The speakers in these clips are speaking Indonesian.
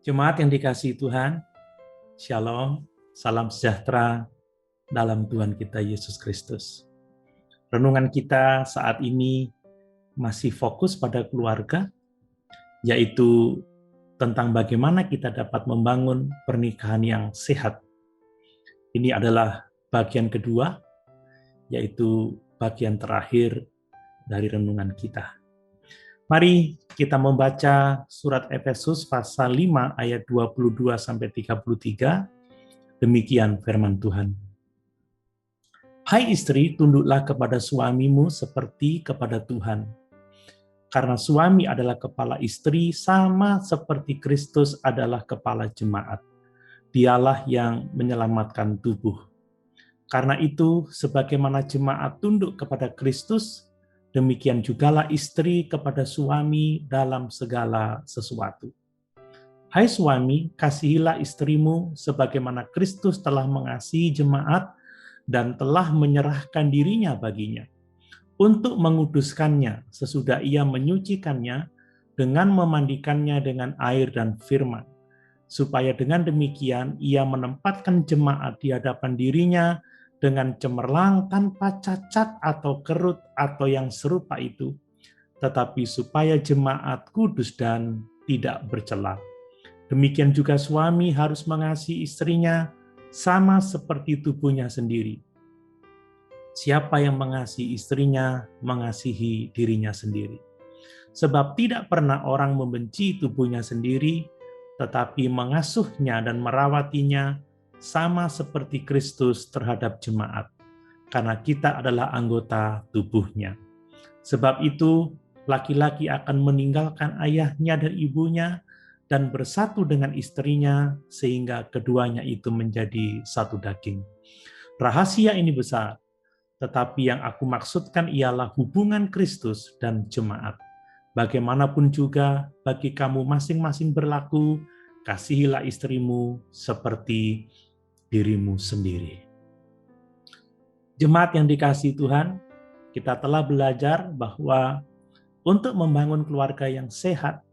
Jemaat yang dikasihi Tuhan, Shalom, salam sejahtera dalam Tuhan kita Yesus Kristus. Renungan kita saat ini masih fokus pada keluarga, yaitu tentang bagaimana kita dapat membangun pernikahan yang sehat. Ini adalah bagian kedua, yaitu bagian terakhir dari renungan kita. Mari kita membaca surat Efesus pasal 5 ayat 22-33. Demikian firman Tuhan. Hai istri, tunduklah kepada suamimu seperti kepada Tuhan. Karena suami adalah kepala istri sama seperti Kristus adalah kepala jemaat. Dialah yang menyelamatkan tubuh. Karena itu, sebagaimana jemaat tunduk kepada Kristus, demikian jugalah istri kepada suami dalam segala sesuatu. Hai suami, kasihilah istrimu sebagaimana Kristus telah mengasihi jemaat dan telah menyerahkan dirinya baginya, untuk menguduskannya sesudah ia menyucikannya dengan memandikannya dengan air dan firman, supaya dengan demikian ia menempatkan jemaat di hadapan dirinya dengan cemerlang tanpa cacat atau kerut atau yang serupa itu, tetapi supaya jemaat kudus dan tidak bercela. Demikian juga suami harus mengasihi istrinya sama seperti tubuhnya sendiri. Siapa yang mengasihi istrinya, mengasihi dirinya sendiri. Sebab tidak pernah orang membenci tubuhnya sendiri, tetapi mengasuhnya dan merawatinya sama seperti Kristus terhadap jemaat, karena kita adalah anggota tubuhnya. Sebab itu, laki-laki akan meninggalkan ayahnya dan ibunya dan bersatu dengan istrinya, sehingga keduanya itu menjadi satu daging. Rahasia ini besar, tetapi yang aku maksudkan ialah hubungan Kristus dan jemaat. Bagaimanapun juga bagi kamu masing-masing berlaku, kasihilah istrimu seperti dirimu sendiri. Jemaat yang dikasihi Tuhan, kita telah belajar bahwa untuk membangun keluarga yang sehat,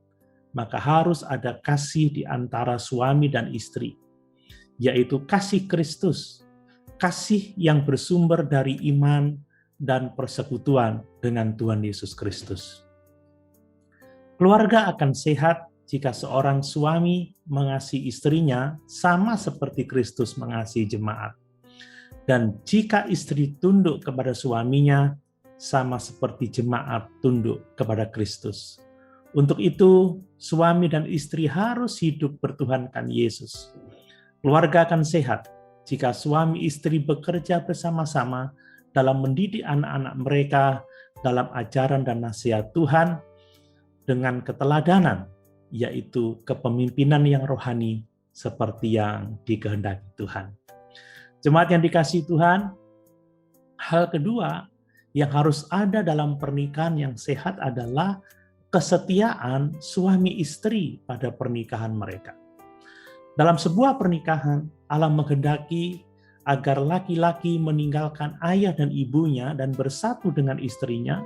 maka harus ada kasih di antara suami dan istri, yaitu kasih Kristus, kasih yang bersumber dari iman dan persekutuan dengan Tuhan Yesus Kristus. Keluarga akan sehat jika seorang suami mengasihi istrinya sama seperti Kristus mengasihi jemaat. Dan jika istri tunduk kepada suaminya sama seperti jemaat tunduk kepada Kristus. Untuk itu, suami dan istri harus hidup bertuhankan Yesus. Keluarga akan sehat jika suami istri bekerja bersama-sama dalam mendidik anak-anak mereka dalam ajaran dan nasihat Tuhan dengan keteladanan, yaitu kepemimpinan yang rohani seperti yang dikehendaki Tuhan. Jemaat yang dikasihi Tuhan, hal kedua yang harus ada dalam pernikahan yang sehat adalah kesetiaan suami istri pada pernikahan mereka. Dalam sebuah pernikahan, Allah menghendaki agar laki-laki meninggalkan ayah dan ibunya dan bersatu dengan istrinya,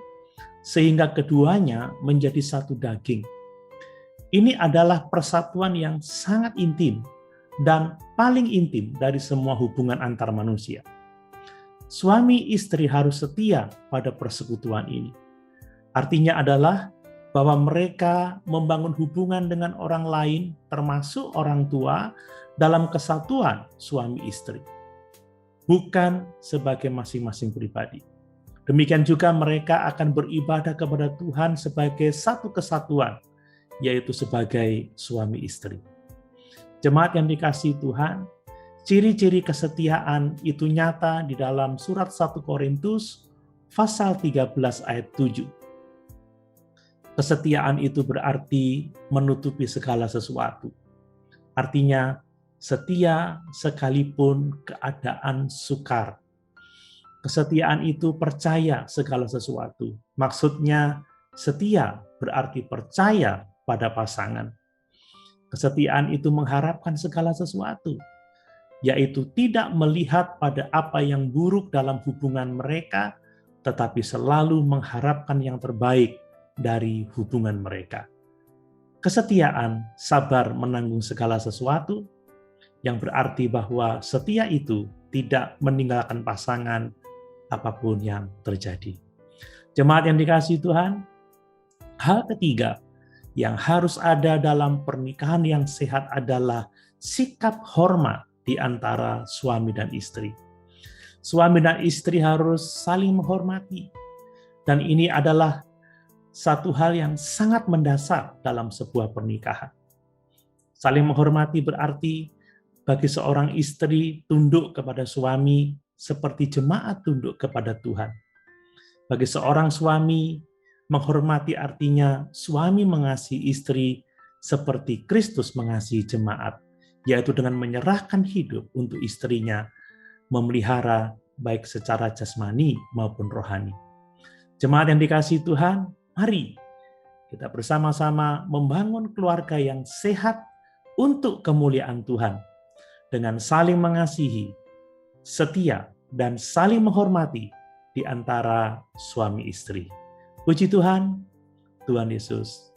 sehingga keduanya menjadi satu daging. Ini adalah persatuan yang sangat intim dan paling intim dari semua hubungan antar manusia. Suami istri harus setia pada persekutuan ini. Artinya adalah bahwa mereka membangun hubungan dengan orang lain, termasuk orang tua, dalam kesatuan suami istri, bukan sebagai masing-masing pribadi. Demikian juga mereka akan beribadah kepada Tuhan sebagai satu kesatuan, yaitu sebagai suami istri. Jemaat yang dikasihi Tuhan, ciri-ciri kesetiaan itu nyata di dalam surat 1 Korintus pasal 13 ayat 7. Kesetiaan itu berarti menutupi segala sesuatu. Artinya, setia sekalipun keadaan sukar. Kesetiaan itu percaya segala sesuatu. Maksudnya, setia berarti percaya pada pasangan. Kesetiaan itu mengharapkan segala sesuatu, yaitu tidak melihat pada apa yang buruk dalam hubungan mereka, tetapi selalu mengharapkan yang terbaik dari hubungan mereka. kesetiaan, sabar menanggung segala sesuatu, yang berarti bahwa setia itu tidak meninggalkan pasangan apapun yang terjadi. Jemaat yang dikasihi Tuhan, hal ketiga yang harus ada dalam pernikahan yang sehat adalah sikap hormat di antara suami dan istri. Suami dan istri harus saling menghormati. Dan ini adalah satu hal yang sangat mendasar dalam sebuah pernikahan. Saling menghormati berarti bagi seorang istri tunduk kepada suami seperti jemaat tunduk kepada Tuhan. Bagi seorang suami, menghormati artinya suami mengasihi istri seperti Kristus mengasihi jemaat, yaitu dengan menyerahkan hidup untuk istrinya, memelihara baik secara jasmani maupun rohani. Jemaat yang dikasihi Tuhan, mari kita bersama-sama membangun keluarga yang sehat untuk kemuliaan Tuhan, dengan saling mengasihi, setia, dan saling menghormati di antara suami istri. Puji Tuhan, Tuhan Yesus